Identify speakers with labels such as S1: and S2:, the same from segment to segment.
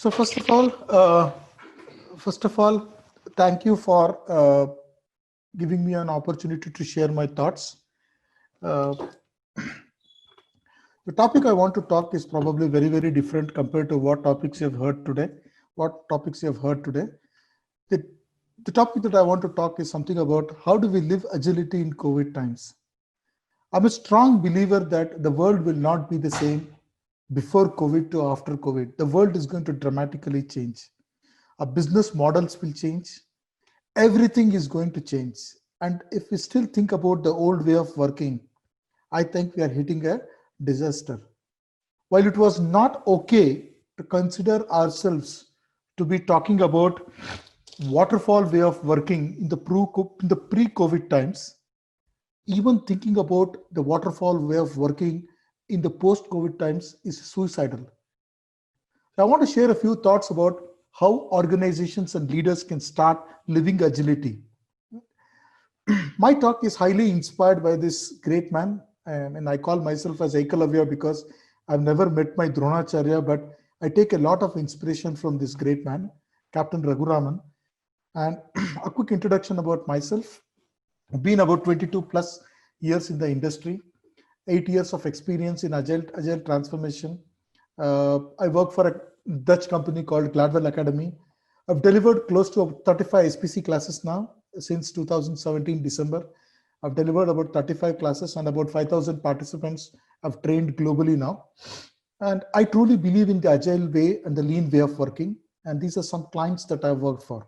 S1: So first of all, thank you for giving me an opportunity to share my thoughts. Uh, the topic I want to talk is probably very different compared to what topics you have heard today. The, the topic that I want to talk is something about how do we live agility in COVID times. I'm a strong believer that the world will not be the same before COVID to after COVID. The world is going to dramatically change. Our business models will change. Everything is going to change. And if we still think about the old way of working, I think we are hitting a disaster. While it was not okay to consider ourselves to be talking about waterfall way of working in the pre-COVID times, even thinking about the waterfall way of working in the post-COVID times is suicidal. So I want to share a few thoughts about how organizations and leaders can start living agility. My talk is highly inspired by this great man, and I call myself as Ekalavya because I've never met my Dronacharya, but I take a lot of inspiration from this great man, Captain Raghuraman. And a quick introduction about myself. I've been about 22 plus years in the industry, 8 years of experience in agile transformation. I work for a Dutch company called Gladwell Academy. I've delivered close to 35 SPC classes now since 2017 December. I've delivered about 35 classes and about 5,000 participants I've trained globally now. And I truly believe in the agile way and the lean way of working. And these are some clients that I've worked for.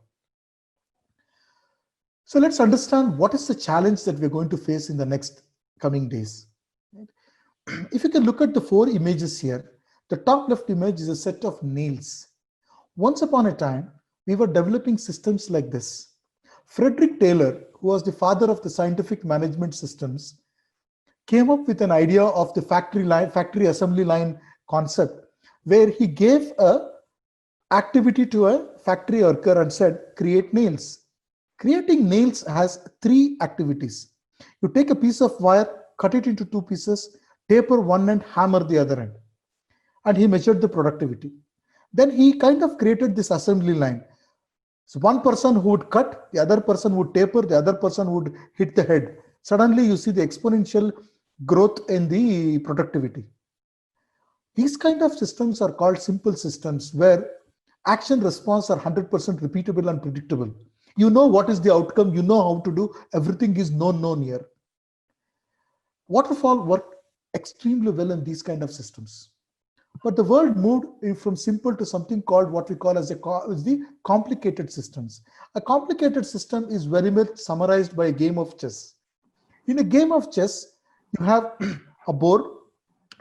S1: So let's understand what is the challenge that we're going to face in the next coming days. If you can look at the four images here, the top left image is a set of nails. Once upon a time, we were developing systems like this. Frederick Taylor, who was the father of the scientific management systems, came up with an idea of the factory assembly line concept, where he gave a activity to a factory worker and said, create nails. Creating nails has three activities. You take a piece of wire, cut it into two pieces, taper one end, hammer the other end. And he measured the productivity. Then he kind of created this assembly line. So one person who would cut, the other person would taper, the other person would hit the head. Suddenly you see the exponential growth in the productivity. These kind of systems are called simple systems where action response are 100% repeatable and predictable. You know what is the outcome, you know how to do, everything is known here. Waterfall worked extremely well in these kind of systems. But the world moved from simple to something called what we call as the complicated systems. A complicated system is very much summarized by a game of chess. In a game of chess, you have a board,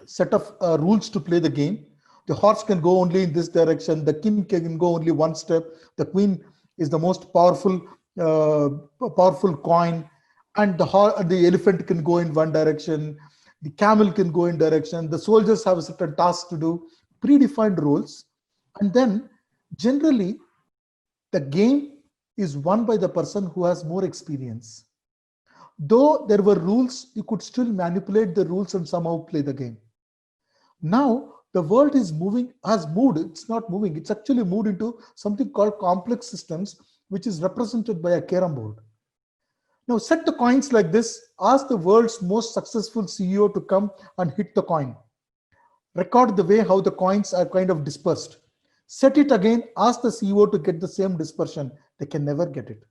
S1: set of rules to play the game. The horse can go only in this direction. The king can go only one step. The queen is the most powerful coin, and the elephant can go in one direction. The camel can go in direction. The soldiers have a certain task to do, predefined roles. And then generally the game is won by the person who has more experience. Though there were rules, you could still manipulate the rules and somehow play the game. Now the world has moved, it's not moving, it's actually moved into something called complex systems, which is represented by a carom board. Now set the coins like this, ask the world's most successful CEO to come and hit the coin. Record the way how the coins are kind of dispersed. Set it again, ask the CEO to get the same dispersion. They can never get it.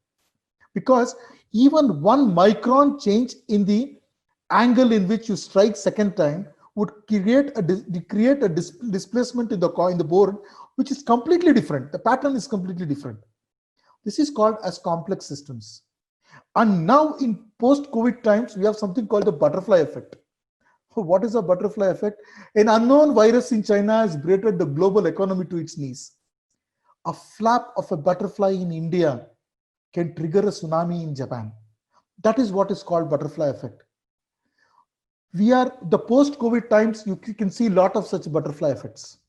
S1: Because even 1 micron change in the angle in which you strike second time would create a displacement in the coin, the board, which is completely different. The pattern is completely different. This is called as complex systems. And now in post-COVID times, we have something called the butterfly effect. What is a butterfly effect? An unknown virus in China has braided the global economy to its knees. A flap of a butterfly in India can trigger a tsunami in Japan. That is what is called butterfly effect. We are the post-COVID times, you can see a lot of such butterfly effects.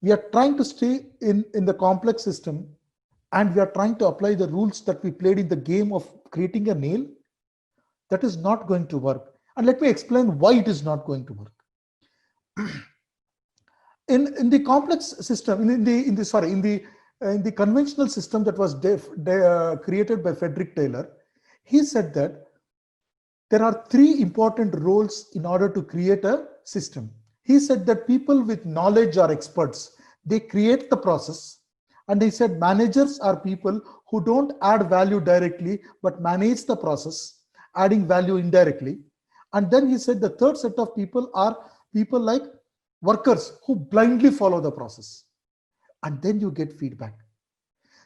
S1: We are trying to stay in the complex system, and we are trying to apply the rules that we played in the game of creating a nail. That is not going to work. And let me explain why it is not going to work. In the complex system, in the conventional system that was created by Frederick Taylor, he said that there are three important roles in order to create a system. He said that people with knowledge are experts. They create the process. And he said managers are people who don't add value directly, but manage the process, adding value indirectly. And then he said the third set of people are people like workers who blindly follow the process. And then you get feedback.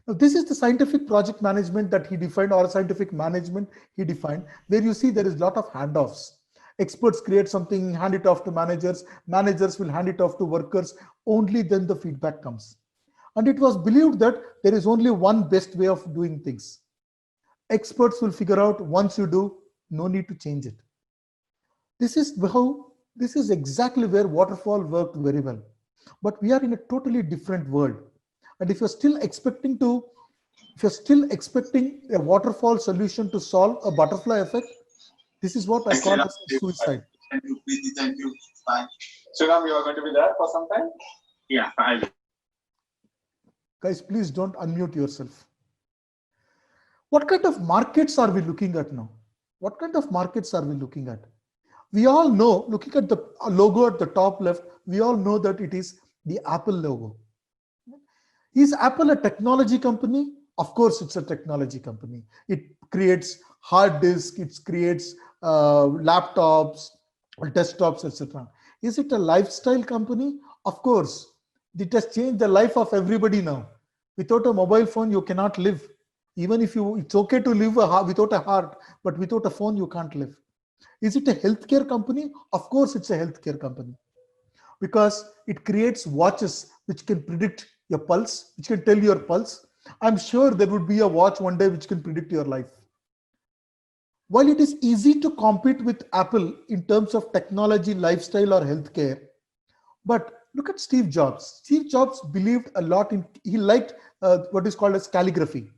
S1: Now, this is the scientific project management that he defined, or scientific management he defined, where you see there is a lot of handoffs. Experts create something, hand it off to managers. Managers will hand it off to workers. Only then the feedback comes. And it was believed that there is only one best way of doing things. Experts will figure out once you do, no need to change it. This is exactly where waterfall worked very well. But we are in a totally different world. And if you're still expecting a waterfall solution to solve a butterfly effect, this is what I call as suicide.
S2: Thank you, Preeti. Thank you. Bye. Sriram, you are going to be there for some time?
S3: Yeah, I will.
S1: Guys, please don't unmute yourself. What kind of markets are we looking at now? What kind of markets are we looking at? We all know, looking at the logo at the top left, we all know that it is the Apple logo. Is Apple a technology company? Of course, it's a technology company. It creates hard disks, it creates laptops, desktops, etc. Is it a lifestyle company? Of course, it has changed the life of everybody now. Without a mobile phone, you cannot live. Even if it's okay to live without a heart, but without a phone, you can't live. Is it a healthcare company? Of course, it's a healthcare company, because it creates watches which can predict your pulse, which can tell your pulse. I'm sure there would be a watch one day which can predict your life. While it is easy to compete with Apple in terms of technology, lifestyle, or healthcare, but look at Steve Jobs. Steve Jobs believed a lot in, he liked what is called as calligraphy.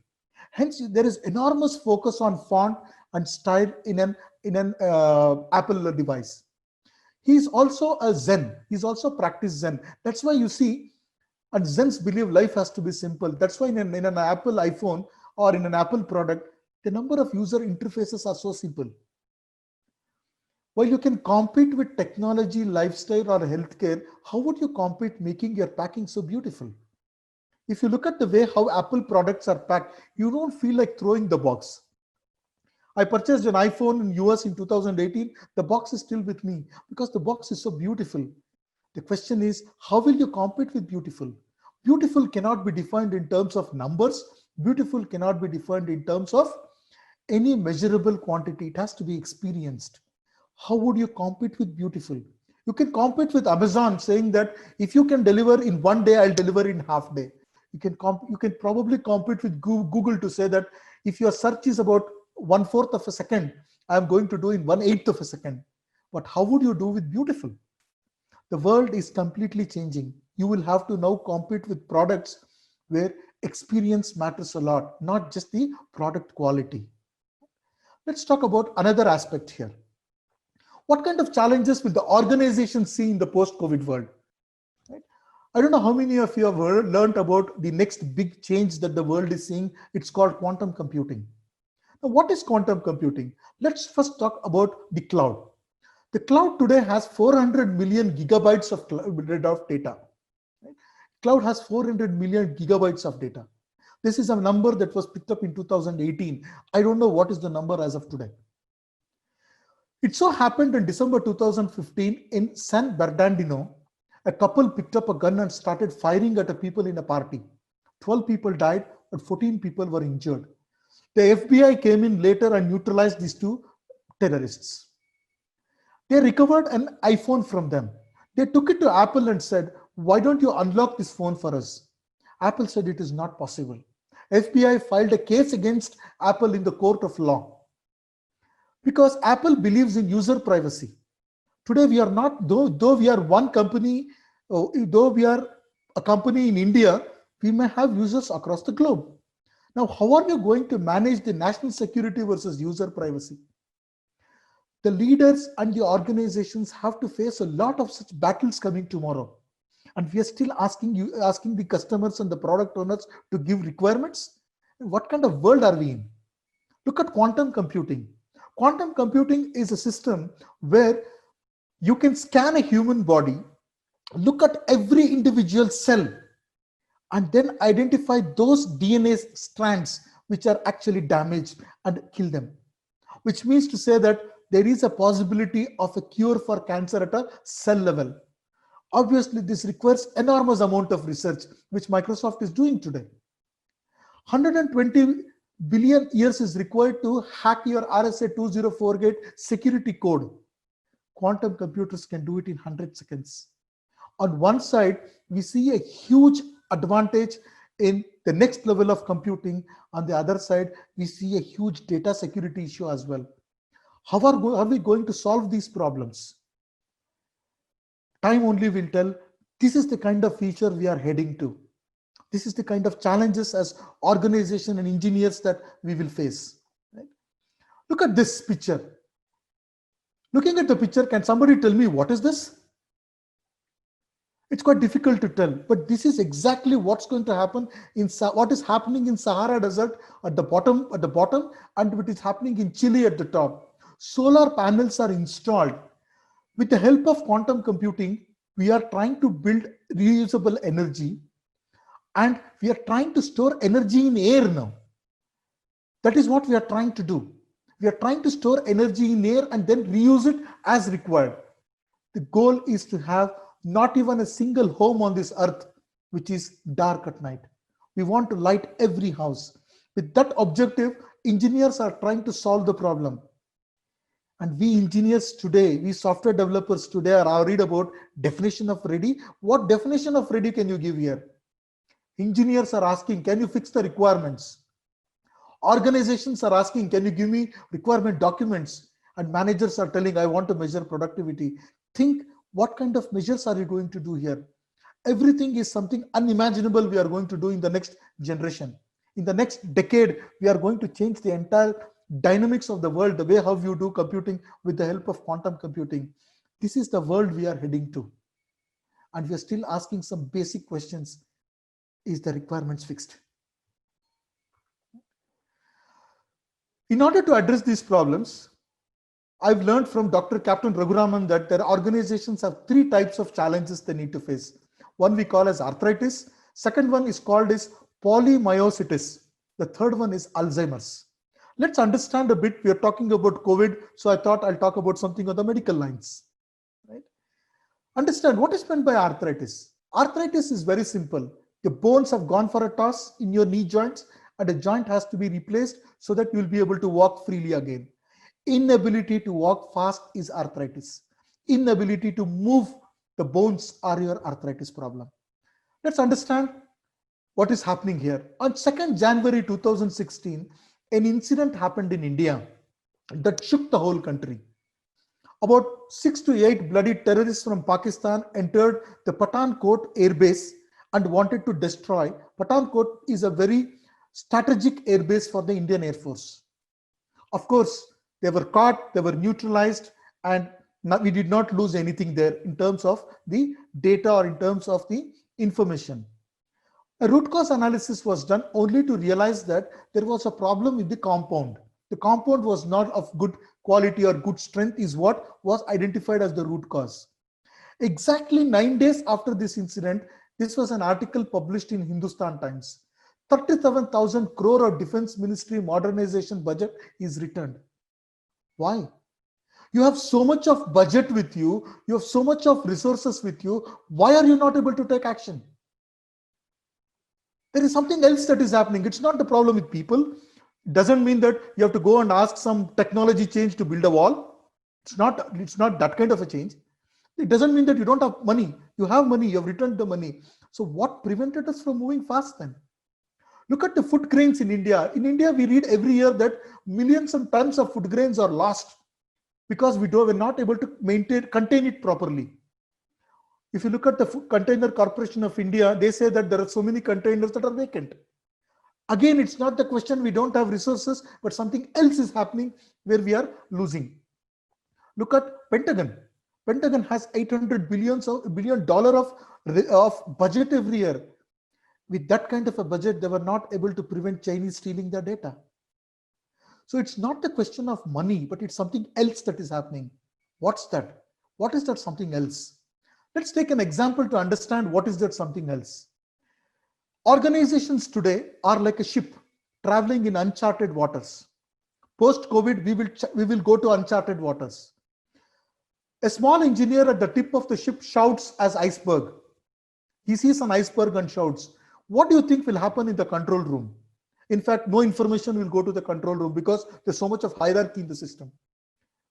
S1: Hence, there is enormous focus on font and style in an Apple device. He's also a Zen. He's also practiced Zen. That's why you see, and Zens believe life has to be simple. That's why in an Apple iPhone or in an Apple product, the number of user interfaces are so simple. While you can compete with technology, lifestyle, or healthcare, how would you compete making your packing so beautiful? If you look at the way how Apple products are packed, you don't feel like throwing the box. I purchased an iPhone in US in 2018. The box is still with me because the box is so beautiful. The question is, how will you compete with beautiful? Beautiful cannot be defined in terms of numbers. Beautiful cannot be defined in terms of any measurable quantity. It has to be experienced. How would you compete with beautiful? You can compete with Amazon, saying that if you can deliver in one day, I'll deliver in half day. You can probably compete with Google to say that if your search is about 1/4 of a second, I'm going to do in 1/8 of a second. But how would you do with beautiful? The world is completely changing. You will have to now compete with products where experience matters a lot, not just the product quality. Let's talk about another aspect here. What kind of challenges will the organization see in the post-COVID world? Right? I don't know how many of you have learned about the next big change that the world is seeing. It's called quantum computing. Now, what is quantum computing? Let's first talk about the cloud. The cloud today has 400 million gigabytes of data. Right? Cloud has 400 million gigabytes of data. This is a number that was picked up in 2018. I don't know what is the number as of today. It so happened in December 2015 in San Bernardino, a couple picked up a gun and started firing at people in a party. 12 people died, but 14 people were injured. The FBI came in later and neutralized these two terrorists. They recovered an iPhone from them. They took it to Apple and said, why don't you unlock this phone for us? Apple said it is not possible. FBI filed a case against Apple in the court of law because Apple believes in user privacy. Today we are not, though we are one company, though we are a company in India, we may have users across the globe. Now, how are you going to manage the national security versus user privacy? The leaders and the organizations have to face a lot of such battles coming tomorrow. and we are still asking the customers and the product owners to give requirements. What kind of world are we in? Look at quantum computing. Quantum computing is a system where you can scan a human body, look at every individual cell, and then identify those DNA strands which are actually damaged and kill them. Which means to say that there is a possibility of a cure for cancer at a cell level. Obviously, this requires enormous amount of research, which Microsoft is doing today. 120 billion years is required to hack your RSA-204 security code. Quantum computers can do it in 100 seconds. On one side, we see a huge advantage in the next level of computing. On the other side, we see a huge data security issue as well. How are we going to solve these problems? Time only will tell. This is the kind of future we are heading to. This is the kind of challenges as organization and engineers that we will face. Right? Look at this picture. Looking at the picture, can somebody tell me what is this? It's quite difficult to tell, but this is exactly what's going to happen what is happening in Sahara Desert at the bottom, and what is happening in Chile at the top. Solar panels are installed. With the help of quantum computing, we are trying to build reusable energy, and we are trying to store energy in air now. That is what we are trying to do. We are trying to store energy in air and then reuse it as required. The goal is to have not even a single home on this earth which is dark at night. We want to light every house. With that objective, engineers are trying to solve the problem. And we engineers today, we software developers today are worried about definition of ready. What definition of ready can you give here? Engineers are asking, can you fix the requirements? Organizations are asking, can you give me requirement documents? And managers are telling, I want to measure productivity. Think, what kind of measures are you going to do here? Everything is something unimaginable we are going to do in the next generation. In the next decade, we are going to change the entire dynamics of the world, the way how you do computing with the help of quantum computing. This is the world we are heading to. And we are still asking some basic questions. Is the requirements fixed? In order to address these problems, I've learned from Dr. Captain Raghuraman that their organizations have three types of challenges they need to face. One we call as arthritis. Second one is called as polymyositis. The third one is Alzheimer's. Let's understand a bit. We are talking about COVID, so I thought I'll talk about something on the medical lines. Right? Understand what is meant by arthritis. Arthritis is very simple. The bones have gone for a toss in your knee joints, and a joint has to be replaced so that you will be able to walk freely again. Inability to walk fast is arthritis. Inability to move the bones are your arthritis problem. Let's understand what is happening here. On 2nd January 2016, an incident happened in India that shook the whole country. About 6 to 8 bloody terrorists from Pakistan entered the Pathankot air base and wanted to destroy. Pathankot is a very strategic air base for the Indian Air Force. Of course, they were caught, they were neutralized, and we did not lose anything there in terms of the data or in terms of the information. A root cause analysis was done only to realize that there was a problem with the compound. The compound was not of good quality or good strength is what was identified as the root cause. Exactly 9 days after this incident, this was an article published in Hindustan Times. 37,000 crore of Defense Ministry modernization budget is returned. Why? You have so much of budget with you, you have so much of resources with you. Why are you not able to take action? There is something else that is happening. It's not the problem with people. It doesn't mean that you have to go and ask some technology change to build a wall. It's not that kind of a change. It doesn't mean that you don't have money. You have money, you have returned the money. So what prevented us from moving fast then? Look at the food grains in India. In India, we read every year that millions of tons of food grains are lost because we're not able to contain it properly. If you look at the Container Corporation of India, they say that there are so many containers that are vacant. Again, it's not the question we don't have resources, but something else is happening where we are losing. Look at Pentagon. Pentagon has $800 billion of of budget every year. With that kind of a budget, they were not able to prevent Chinese stealing their data. So it's not the question of money, but it's something else that is happening. What's that? What is that something else? Let's take an example to understand what is that something else. Organizations today are like a ship traveling in uncharted waters. Post-COVID, we will go to uncharted waters. A small engineer at the tip of the ship shouts as iceberg. He sees an iceberg and shouts. What do you think will happen in the control room? In fact, no information will go to the control room because there's so much of hierarchy in the system.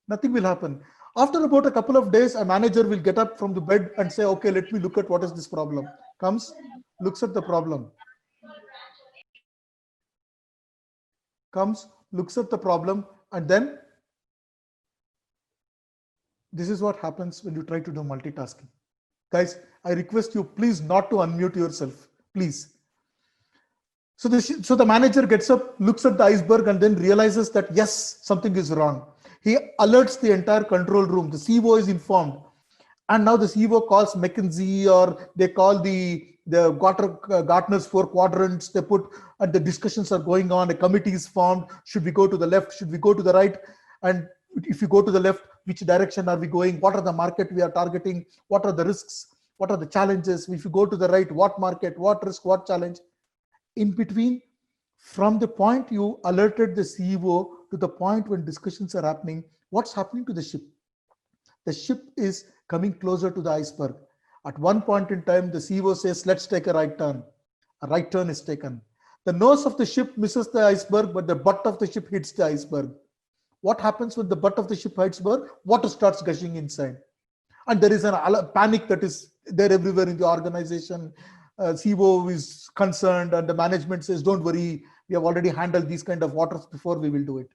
S1: Nothing will happen. After about a couple of days, a manager will get up from the bed and say, okay, let me look at what is this problem. Comes, looks at the problem. Comes, looks at the problem, and then this is what happens when you try to do multitasking. Guys, I request you please not to unmute yourself, please. So the manager gets up, looks at the iceberg, and then realizes that yes, something is wrong. He alerts the entire control room. The CEO is informed. And now the CEO calls McKinsey, or they call the Gartner's 4 quadrants. They put, and the discussions are going on. A committee is formed. Should we go to the left? Should we go to the right? And if you go to the left, which direction are we going? What are the market we are targeting? What are the risks? What are the challenges? If you go to the right, what market, what risk, what challenge? In between, from the point you alerted the CEO to the point when discussions are happening, what's happening to the ship? The ship is coming closer to the iceberg. At one point in time, the CEO says, let's take a right turn. A right turn is taken. The nose of the ship misses the iceberg, but the butt of the ship hits the iceberg. What happens when the butt of the ship hits iceberg? Water starts gushing inside. And there is a panic that is there everywhere in the organization. CEO is concerned and the management says, don't worry, we have already handled these kind of waters before, we will do it.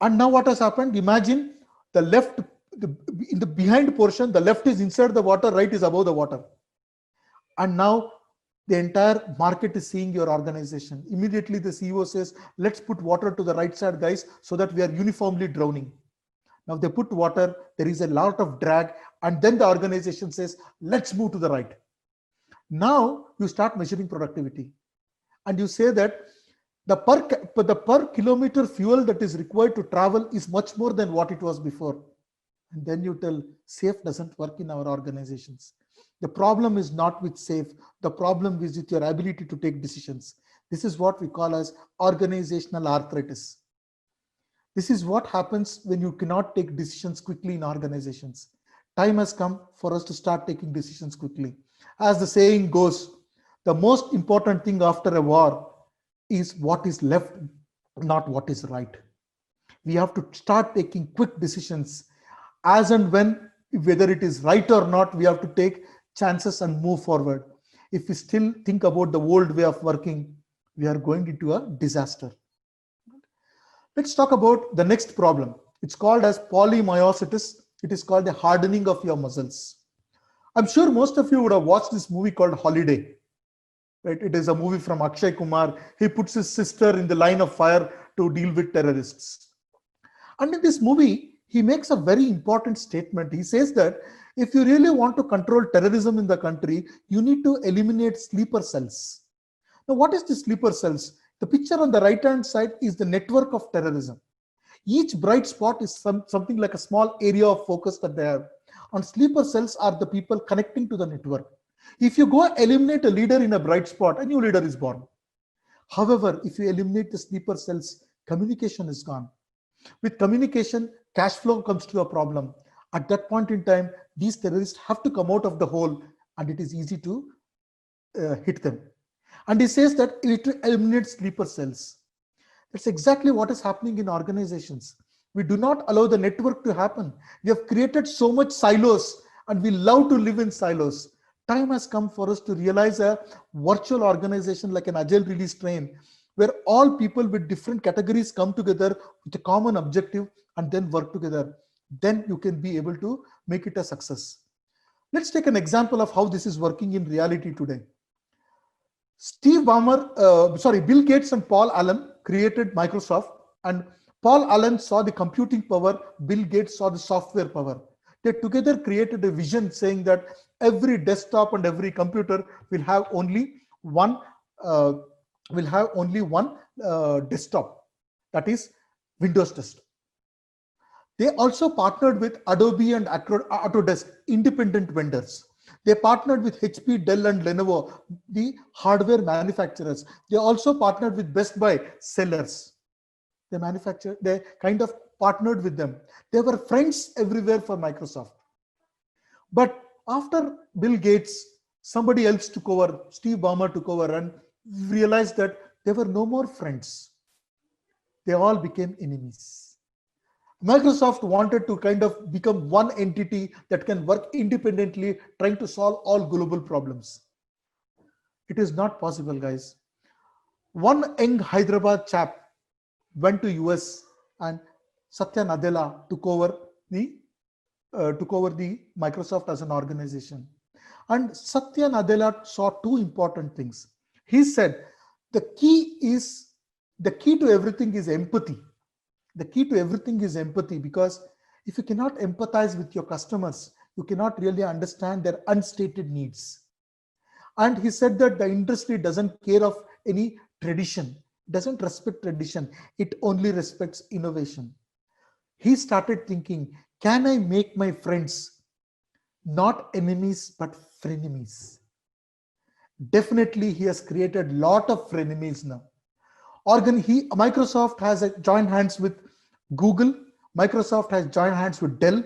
S1: And now what has happened? Imagine the left, in the behind portion, the left is inside the water, right is above the water. And now the entire market is seeing your organization. Immediately the CEO says, let's put water to the right side, guys, so that we are uniformly drowning. Now they put water, there is a lot of drag, and then the organization says, let's move to the right. Now you start measuring productivity, and you say that the per kilometer fuel that is required to travel is much more than what it was before. And then you tell, SAFE doesn't work in our organizations. The problem is not with SAFE. The problem is with your ability to take decisions. This is what we call as organizational arthritis. This is what happens when you cannot take decisions quickly in organizations. Time has come for us to start taking decisions quickly. As the saying goes, the most important thing after a war is what is left, not what is right. We have to start taking quick decisions as and when, whether it is right or not, we have to take chances and move forward. If we still think about the old way of working, we are going into a disaster. Let's talk about the next problem. It's called as polymyositis. It is called the hardening of your muscles. I'm sure most of you would have watched this movie called Holiday. Right? It is a movie from Akshay Kumar. He puts his sister in the line of fire to deal with terrorists. And in this movie, he makes a very important statement. He says that if you really want to control terrorism in the country, you need to eliminate sleeper cells. Now, what is the sleeper cells? The picture on the right-hand side is the network of terrorism. Each bright spot is something like a small area of focus that they have. And sleeper cells are the people connecting to the network. If you go eliminate a leader in a bright spot, a new leader is born. However, if you eliminate the sleeper cells, communication is gone. With communication, cash flow comes to a problem. At that point in time, these terrorists have to come out of the hole, and it is easy to hit them. And he says that it eliminates sleeper cells. That's exactly what is happening in organizations. We do not allow the network to happen. We have created so much silos, and we love to live in silos. Time has come for us to realize a virtual organization like an agile release train, where all people with different categories come together with a common objective and then work together. Then you can be able to make it a success. Let's take an example of how this is working in reality today. Bill Gates and Paul Allen created Microsoft, and Paul Allen saw the computing power, Bill Gates saw the software power. They together created a vision saying that every desktop and every computer will have only one uh, desktop, that is Windows desktop. They also partnered with Adobe and Autodesk, independent vendors. They partnered with HP, Dell, and Lenovo, the hardware manufacturers. They also partnered with Best Buy sellers. They kind of partnered with them. They were friends everywhere for Microsoft. But after Bill Gates, somebody else took over, Steve Ballmer took over, and realized that they were no more friends. They all became enemies. Microsoft wanted to kind of become one entity that can work independently, trying to solve all global problems. It is not possible, guys. One young Hyderabad chap went to US, and Satya Nadella took over the Microsoft as an organization. And Satya Nadella saw two important things. He said the key to everything is empathy. The key to everything is empathy, because if you cannot empathize with your customers, you cannot really understand their unstated needs. And he said that the industry doesn't care of any tradition, doesn't respect tradition, it only respects innovation. He started thinking, can I make my friends not enemies but frenemies? Definitely he has created a lot of frenemies now. Microsoft has joined hands with Google. Microsoft has joined hands with Dell,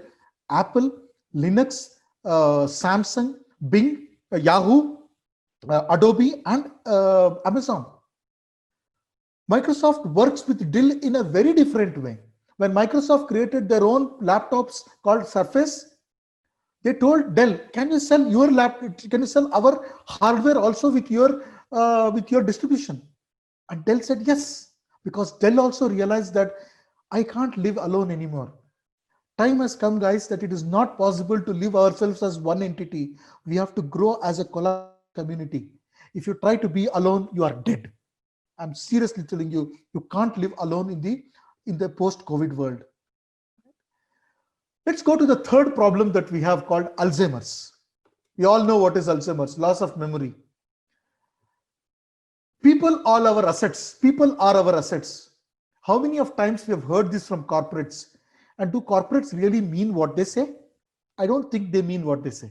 S1: Apple, Linux, Samsung, Bing, Yahoo, Adobe, and Amazon. Microsoft works with Dell in a very different way. When Microsoft created their own laptops called Surface, they told Dell, "Can you sell your laptop? Can you sell our hardware also with your distribution?" And Dell said yes, because Dell also realized that I can't live alone anymore. Time has come, guys, that it is not possible to live ourselves as one entity. We have to grow as a collaborative community. If you try to be alone, you are dead. I'm seriously telling you, you can't live alone in the post-COVID world. Let's go to the third problem that we have called Alzheimer's. We all know what is Alzheimer's, loss of memory. People are our assets. People are our assets. How many of times we have heard this from corporates? And do corporates really mean what they say? I don't think they mean what they say.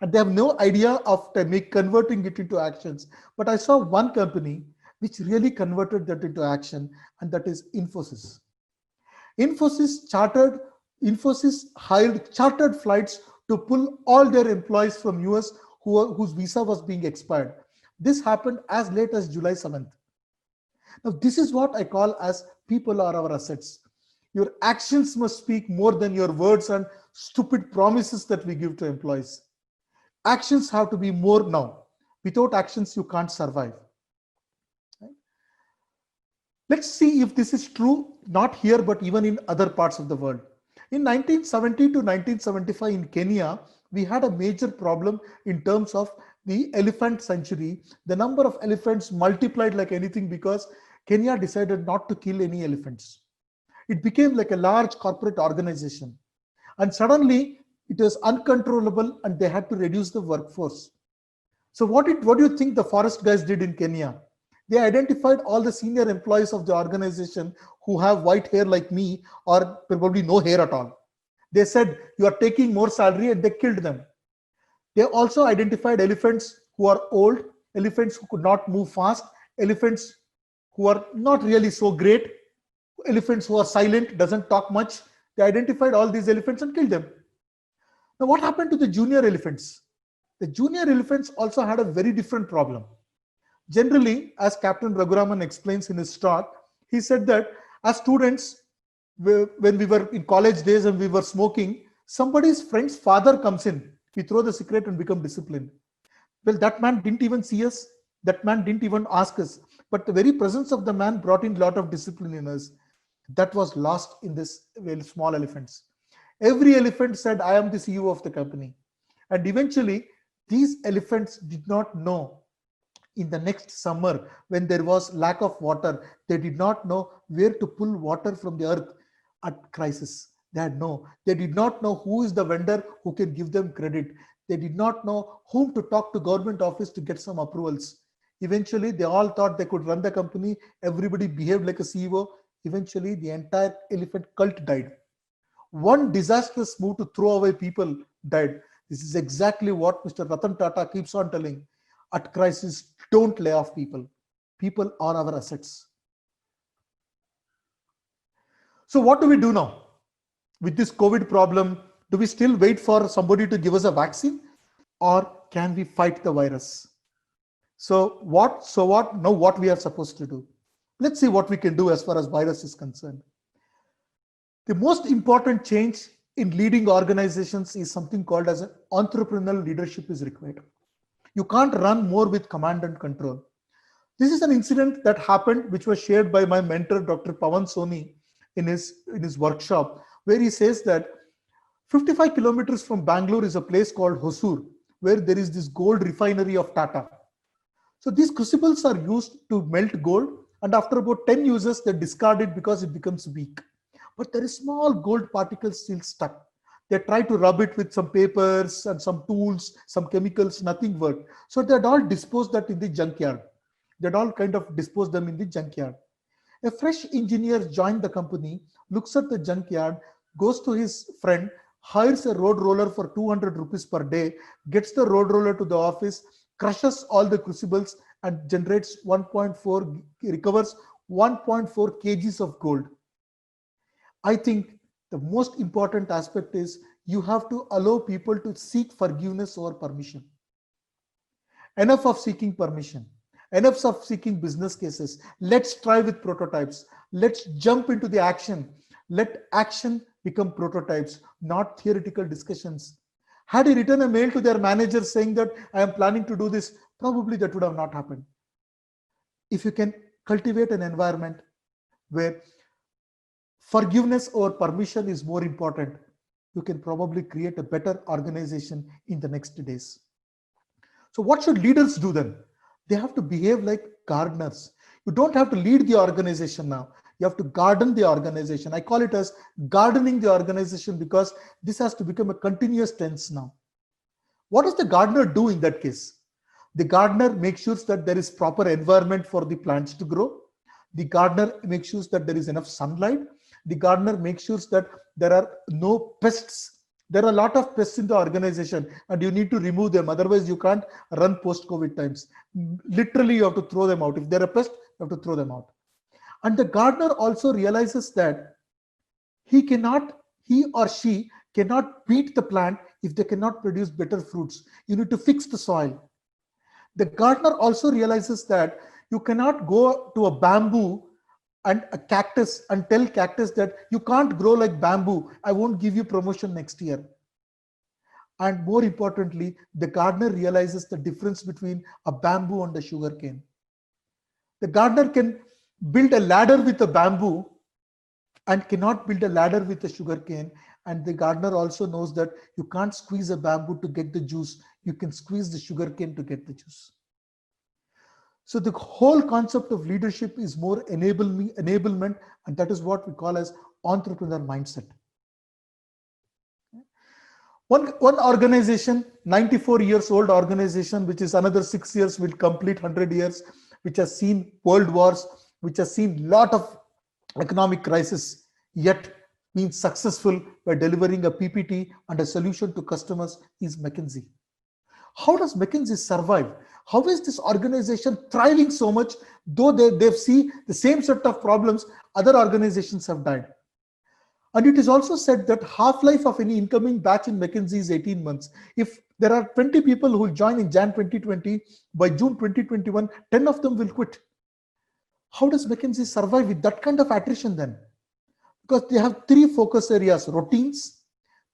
S1: And they have no idea of converting it into actions. But I saw one company which really converted that into action, and that is Infosys. Infosys hired chartered flights to pull all their employees from US whose visa was being expired. This happened as late as July 7th. Now, this is what I call as people are our assets. Your actions must speak more than your words and stupid promises that we give to employees. Actions have to be more now. Without actions, you can't survive. Right? Let's see if this is true, not here, but even in other parts of the world. In 1970 to 1975 in Kenya, we had a major problem in terms of the elephant sanctuary. The number of elephants multiplied like anything because Kenya decided not to kill any elephants. It became like a large corporate organization. And suddenly it was uncontrollable and they had to reduce the workforce. So what do you think the forest guys did in Kenya? They identified all the senior employees of the organization who have white hair like me or probably no hair at all. They said, you are taking more salary, and they killed them. They also identified elephants who are old, elephants who could not move fast, elephants who are not really so great, elephants who are silent, doesn't talk much. They identified all these elephants and killed them. Now, what happened to the junior elephants? The junior elephants also had a very different problem. Generally, as Captain Raghuraman explains in his talk, he said that as students, when we were in college days and we were smoking, somebody's friend's father comes in. We throw the cigarette and become disciplined. Well, that man didn't even see us. That man didn't even ask us. But the very presence of the man brought in a lot of discipline in us. That was lost in this very small elephants. Every elephant said, I am the CEO of the company. And eventually, these elephants did not know in the next summer when there was lack of water, they did not know where to pull water from the earth at crisis. They did not know who is the vendor who can give them credit. They did not know whom to talk to government office to get some approvals. Eventually, they all thought they could run the company. Everybody behaved like a CEO. Eventually, the entire elephant cult died. One disastrous move to throw away people died. This is exactly what Mr. Ratan Tata keeps on telling. At crisis, don't lay off people. People are our assets. So what do we do now? With this COVID problem, do we still wait for somebody to give us a vaccine, or can we fight the virus? So what? Now what we are supposed to do? Let's see what we can do as far as virus is concerned. The most important change in leading organizations is something called as an entrepreneurial leadership is required. You can't run more with command and control. This is an incident that happened, which was shared by my mentor, Dr. Pawan Soni, in his workshop, where he says that 55 kilometers from Bangalore is a place called Hosur, where there is this gold refinery of Tata. So these crucibles are used to melt gold, and after about 10 uses, they discard it because it becomes weak. But there is small gold particles still stuck. They try to rub it with some papers and some tools, some chemicals, nothing worked. So they'd all disposed that in the junkyard. They'd all kind of disposed them in the junkyard. A fresh engineer joined the company, looks at the junkyard, goes to his friend, hires a road roller for 200 rupees per day, gets the road roller to the office, crushes all the crucibles and generates 1.4, recovers 1.4 kgs of gold. I think the most important aspect is you have to allow people to seek forgiveness over permission. Enough of seeking permission. Enough of seeking business cases. Let's try with prototypes. Let's jump into the action. Let action become prototypes, not theoretical discussions. Had he written a mail to their manager saying that I am planning to do this, probably that would have not happened. If you can cultivate an environment where forgiveness or permission is more important, you can probably create a better organization in the next days. So what should leaders do then? They have to behave like gardeners. You don't have to lead the organization now. You have to garden the organization. I call it as gardening the organization because this has to become a continuous tense now. What does the gardener do in that case? The gardener makes sure that there is proper environment for the plants to grow. The gardener makes sure that there is enough sunlight. The gardener makes sure that there are no pests. There are a lot of pests in the organization and you need to remove them. Otherwise, you can't run post-COVID times. Literally, you have to throw them out. If they're a pest, you have to throw them out. And the gardener also realizes that he or she cannot beat the plant if they cannot produce better fruits. You need to fix the soil. The gardener also realizes that you cannot go to a bamboo and a cactus and tell cactus that you can't grow like bamboo. I won't give you promotion next year. And more importantly, the gardener realizes the difference between a bamboo and a sugar cane. The gardener can build a ladder with a bamboo and cannot build a ladder with a sugar cane. And the gardener also knows that you can't squeeze a bamboo to get the juice. You can squeeze the sugar cane to get the juice. So the whole concept of leadership is more enablement, and that is what we call as entrepreneur mindset. One organization, 94 years old organization, which is another 6 years will complete 100 years, which has seen world wars, which has seen lot of economic crisis, yet been successful by delivering a PPT and a solution to customers is McKinsey. How does McKinsey survive? How is this organization thriving so much, though they've seen the same set of problems other organizations have died? And it is also said that half-life of any incoming batch in McKinsey is 18 months. If there are 20 people who will join in Jan 2020, by June 2021, 10 of them will quit. How does McKinsey survive with that kind of attrition then? Because they have 3 focus areas: routines.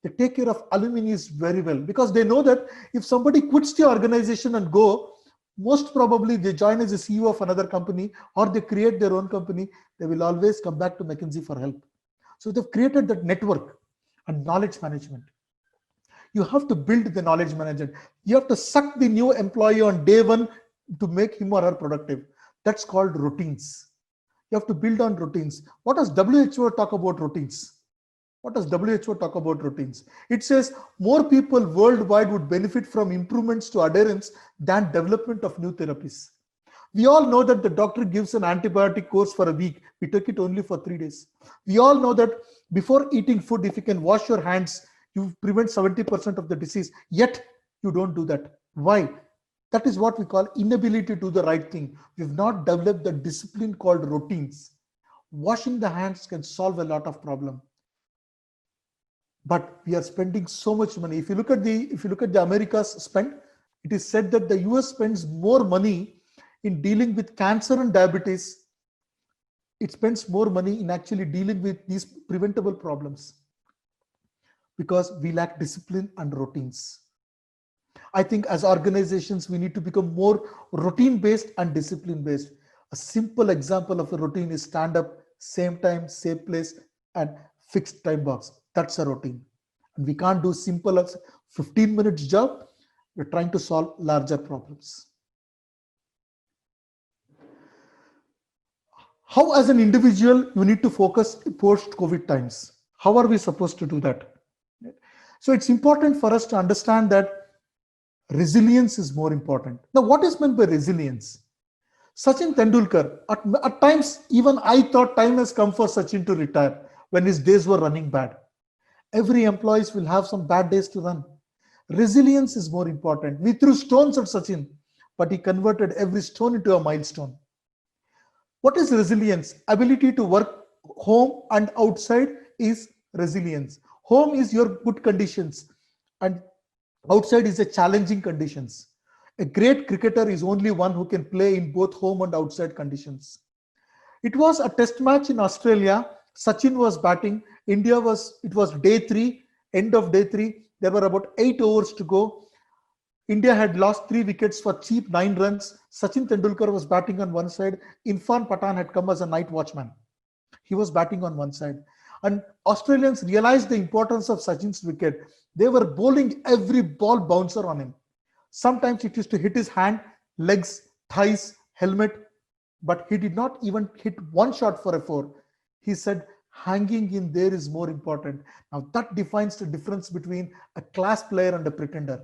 S1: They take care of alumni very well because they know that if somebody quits the organization and go, most probably they join as a CEO of another company or they create their own company, they will always come back to McKinsey for help. So they've created that network and knowledge management. You have to build the knowledge management. You have to suck the new employee on day one to make him or her productive. That's called routines. You have to build on routines. What does WHO talk about routines? What does WHO talk about routines? It says more people worldwide would benefit from improvements to adherence than development of new therapies. We all know that the doctor gives an antibiotic course for a week. We take it only for 3 days. We all know that before eating food, if you can wash your hands, you prevent 70% of the disease. Yet you don't do that. Why? That is what we call inability to do the right thing. We've not developed the discipline called routines. Washing the hands can solve a lot of problem. But we are spending so much money. If you look at the America's spend, it is said that the US spends more money in dealing with cancer and diabetes. It spends more money in actually dealing with these preventable problems because we lack discipline and routines. I think as organizations, we need to become more routine-based and discipline-based. A simple example of a routine is stand up, same time, same place, and fixed time box. That's a routine. And we can't do simple as 15 minutes job. We're trying to solve larger problems. How as an individual, you need to focus post-COVID times. How are we supposed to do that? So it's important for us to understand that resilience is more important. Now, what is meant by resilience? Sachin Tendulkar, at times, even I thought time has come for Sachin to retire when his days were running bad. Every employee will have some bad days to run. Resilience is more important. We threw stones at Sachin, but he converted every stone into a milestone. What is resilience? Ability to work home and outside is resilience. Home is your good conditions and outside is a challenging conditions. A great cricketer is only one who can play in both home and outside conditions. It was a test match in Australia. Sachin was batting. It was day 3, end of day 3. There were about 8 overs to go. India had lost 3 wickets for cheap 9 runs. Sachin Tendulkar was batting on one side. Irfan Pathan had come as a night watchman. He was batting on one side. And Australians realized the importance of Sachin's wicket. They were bowling every ball bouncer on him. Sometimes it used to hit his hand, legs, thighs, helmet, but he did not even hit one shot for a 4. He said, hanging in there is more important. Now that defines the difference between a class player and a pretender.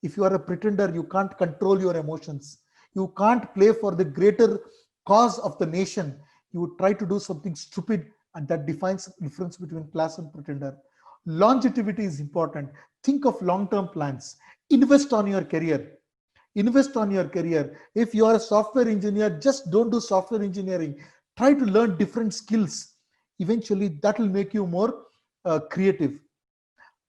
S1: If you are a pretender, you can't control your emotions. You can't play for the greater cause of the nation. You would try to do something stupid, and that defines the difference between class and pretender. Longevity is important. Think of long-term plans. Invest on your career. Invest on your career. If you are a software engineer, just don't do software engineering. Try to learn different skills. Eventually, that will make you more creative.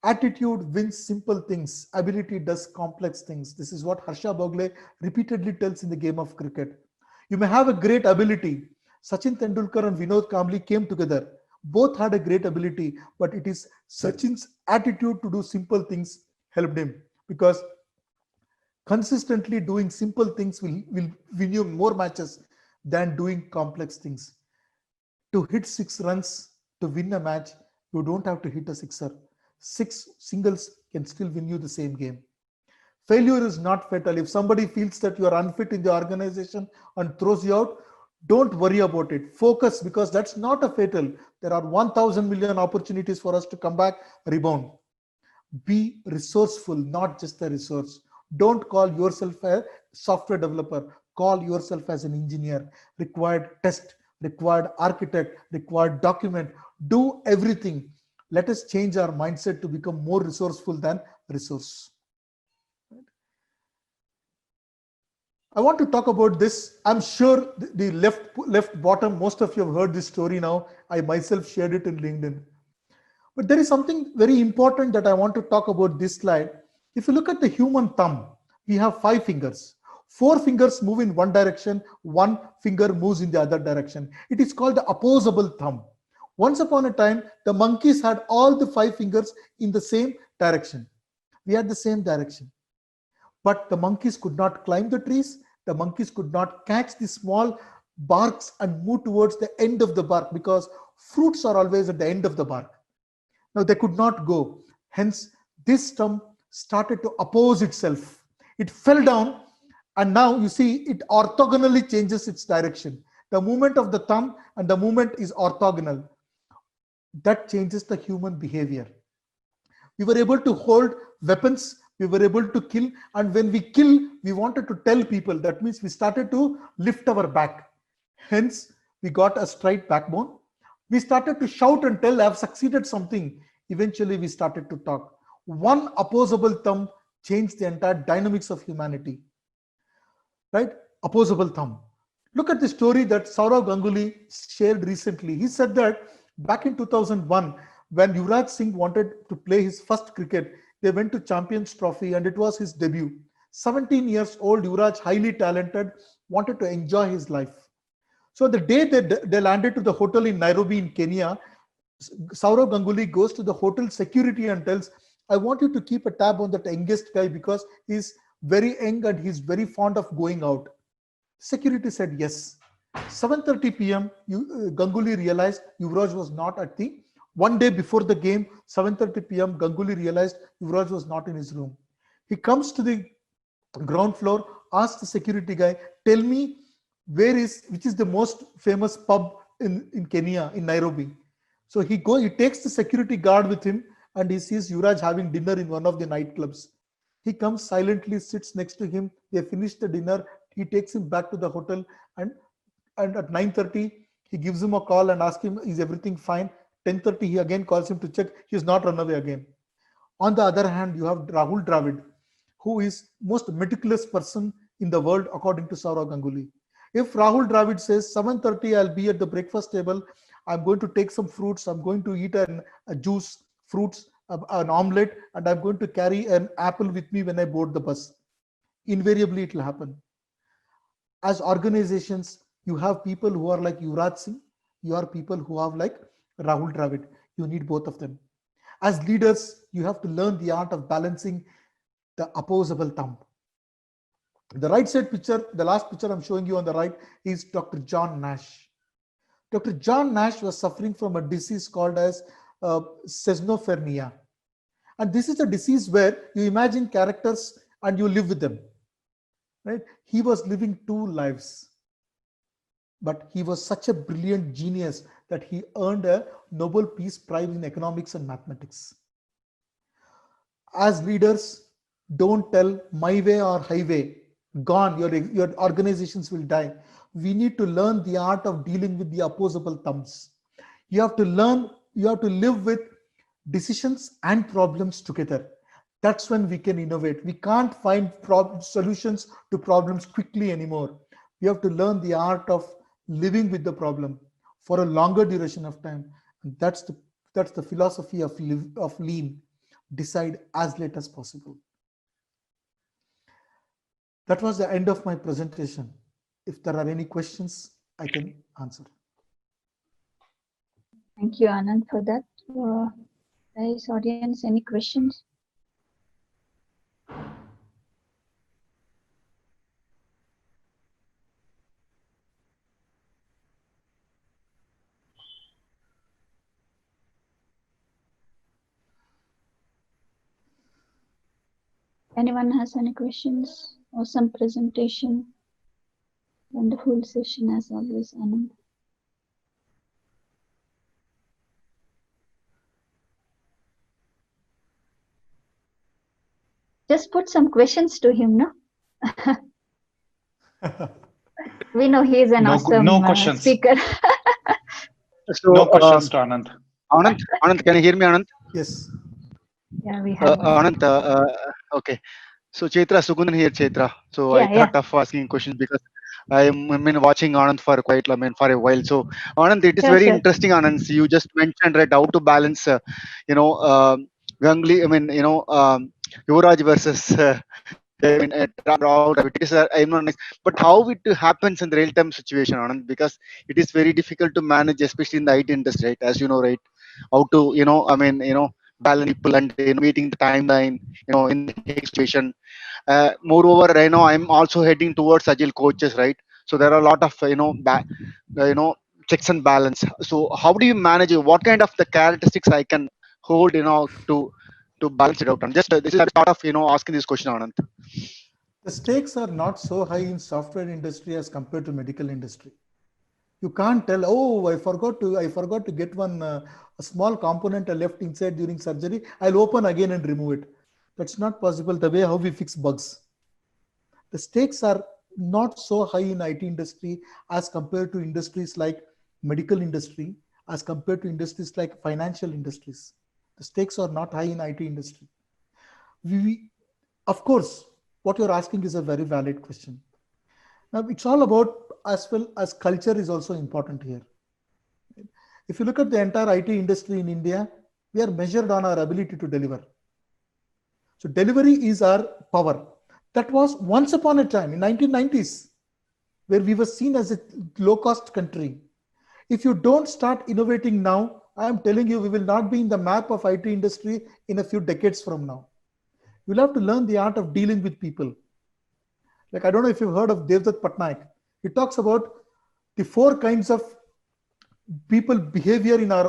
S1: Attitude wins simple things. Ability does complex things. This is what Harsha Bhogle repeatedly tells in the game of cricket. You may have a great ability. Sachin Tendulkar and Vinod Kambli came together. Both had a great ability, but it is Sachin's attitude to do simple things helped him, because consistently doing simple things will win you more matches than doing complex things. To hit 6 runs to win a match, you don't have to hit a sixer. 6 singles can still win you the same game. Failure is not fatal. If somebody feels that you are unfit in the organization and throws you out, don't worry about it. Focus, because that's not a fatal. There are 1,000 million opportunities for us to come back, rebound. Be resourceful, not just a resource. Don't call yourself a software developer. Call yourself as an engineer. Required test, required architect, required document. Do everything. Let us change our mindset to become more resourceful than resource. I want to talk about this. I'm sure the left bottom, most of you have heard this story now. I myself shared it in LinkedIn. But there is something very important that I want to talk about this slide. If you look at the human thumb, we have 5 fingers. 4 fingers move in one direction, 1 finger moves in the other direction. It is called the opposable thumb. Once upon a time, the monkeys had all the 5 fingers in the same direction. We had the same direction. But the monkeys could not climb the trees. The monkeys could not catch the small barks and move towards the end of the bark, because fruits are always at the end of the bark. Now they could not go. Hence, this thumb started to oppose itself. It fell down, and now you see it orthogonally changes its direction. The movement of the thumb and the movement is orthogonal. that changes the human behavior. We were able to hold weapons, we were able to kill, and when we kill, we wanted to tell people. That means we started to lift our back. Hence, we got a straight backbone. We started to shout and tell, I've succeeded something. Eventually, we started to talk. One opposable thumb changed the entire dynamics of humanity. Right? Opposable thumb. Look at the story that Saurav Ganguly shared recently. He said that back in 2001, when Yuvraj Singh wanted to play his first cricket, they went to Champions Trophy and it was his debut. 17 years old, Yuvraj, highly talented, wanted to enjoy his life. So the day they landed to the hotel in Nairobi in Kenya, Saurav Ganguly goes to the hotel security and tells, I want you to keep a tab on that youngest guy because he's very young and he's very fond of going out. Security said yes. 7:30 p.m. Ganguly realized Yuvraj was not at the one day before the game. 7:30 p.m. Ganguly realized Yuvraj was not in his room. He comes to the ground floor, asks the security guy, tell me which is the most famous pub in Kenya, in Nairobi. So he takes the security guard with him and he sees Yuvraj having dinner in one of the nightclubs. He comes silently, sits next to him. They finish the dinner. He takes him back to the hotel and at 9:30 he gives him a call and asks him, is everything fine? 10:30 he again calls him to check. He's not run away again. On the other hand, you have Rahul Dravid, who is most meticulous person in the world according to Saurav Ganguly. If Rahul Dravid says 7:30 I'll be at the breakfast table, I'm going to take some fruits, I'm going to eat a juice, fruits, an omelette, and I'm going to carry an apple with me when I board the bus. Invariably it will happen. As organizations, you have people who are like Yuvraj Singh, you are people who have like Rahul Dravid. You need both of them. As leaders, you have to learn the art of balancing the opposable thumb. The right side picture, the last picture I'm showing you on the right, is Dr. John Nash. Dr. John Nash was suffering from a disease called as schizophrenia. And this is a disease where you imagine characters and you live with them. Right? He was living two lives. But he was such a brilliant genius that he earned a Nobel Peace Prize in economics and mathematics. As leaders, don't tell my way or highway, gone, your organizations will die. We need to learn the art of dealing with the opposable thumbs. You have to live with decisions and problems together. That's when we can innovate. We can't find solutions to problems quickly anymore. We have to learn the art of living with the problem for a longer duration of time. And that's the philosophy of lean. Decide as late as possible. That was the end of my presentation. If there are any questions, I can answer.
S3: Thank you, Anand, for that. Guys, audience, any questions? Anyone has any questions or some presentation? Wonderful session as always, Anand. Just put some questions to him, no? We know he is an awesome speaker.
S4: So, no questions to Anand. Anand, can you hear me, Anand?
S1: Yes.
S3: Yeah, we have.
S4: Anand, okay. So Chaitra, Sugundan here, Chaitra. So I thought of asking questions because I've been watching Anand for a while. So Anand, it is very interesting, Anand. You just mentioned right how to balance, Ganguly. Yuvraj versus. But how it happens in the real-time situation, Anand? Because it is very difficult to manage, especially in the IT industry, right? As you know, right? How to, balance people and meeting the timeline, in the situation. Moreover, I'm also heading towards agile coaches, right? So there are a lot of checks and balance. So how do you manage it? What kind of the characteristics I can hold, to balance it out? And just this is a start of asking this question, Anand.
S1: The stakes are not so high in software industry as compared to medical industry. You can't tell, oh, I forgot to get one a small component I left inside during surgery. I'll open again and remove it. That's not possible the way how we fix bugs. The stakes are not so high in IT industry as compared to industries like medical industry, as compared to industries like financial industries. The stakes are not high in IT industry. Of course, what you're asking is a very valid question. Now, it's all about, as well as culture is also important here. If you look at the entire IT industry in India, we are measured on our ability to deliver. So delivery is our power. That was once upon a time in 1990s, where we were seen as a low-cost country. If you don't start innovating now, I am telling you, we will not be in the map of IT industry in a few decades from now. You'll have to learn the art of dealing with people. Like, I don't know if you've heard of Devdutt Pattanaik. He talks about the 4 kinds of people behavior in our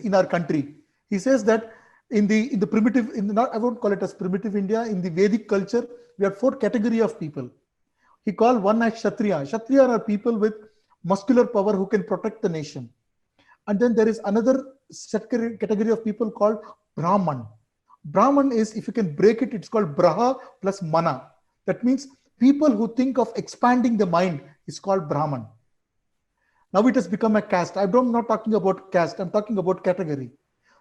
S1: in our country. He says that in the primitive, I won't call it as primitive India, in the Vedic culture, we have 4 category of people. He called one as Kshatriya. Kshatriya are people with muscular power who can protect the nation. And then there is another category of people called Brahman. Brahman is, if you can break it, it's called Braha plus Mana. That means people who think of expanding the mind is called Brahman. Now it has become a caste. I'm not talking about caste, I'm talking about category.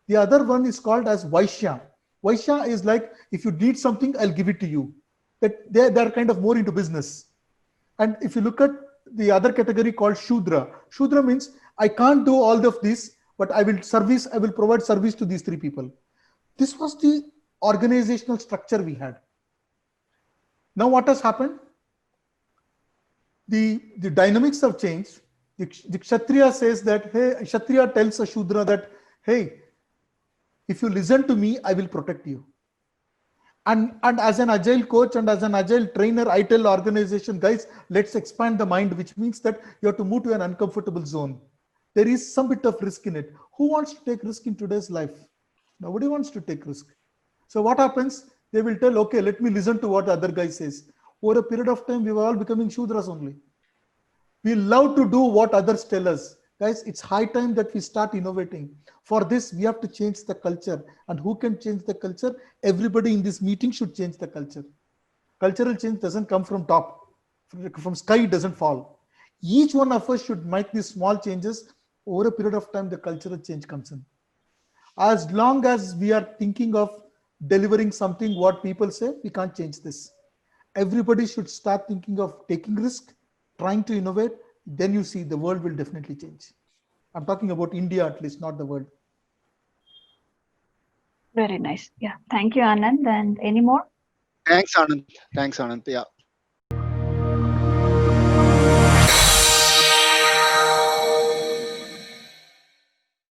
S1: The other one is called as Vaishya. Vaishya is like, if you need something, I'll give it to you. That they're kind of more into business. And if you look at the other category called Shudra, Shudra means I can't do all of this, but I will provide service to these 3 people. This was the organizational structure we had. Now what has happened? The dynamics have changed. The Kshatriya says that, hey, Kshatriya tells a Shudra that, hey, if you listen to me, I will protect you. And as an agile coach and as an agile trainer, I tell organization, guys, let's expand the mind, which means that you have to move to an uncomfortable zone. There is some bit of risk in it. Who wants to take risk in today's life? Nobody wants to take risk. So what happens? They will tell, okay, let me listen to what the other guy says. Over a period of time, we were all becoming Shudras only. We love to do what others tell us. Guys, it's high time that we start innovating. For this, we have to change the culture. And who can change the culture? Everybody in this meeting should change the culture. Cultural change doesn't come from top. From sky, it doesn't fall. Each one of us should make these small changes. Over a period of time, the cultural change comes in. As long as we are thinking of delivering something what people say, we can't change this. Everybody should start thinking of taking risk, trying to innovate. Then you see the world will definitely change. I'm talking about India at least, not the world.
S3: Very nice. Yeah. Thank you, Anand. And any more?
S4: Thanks, Anand. Yeah.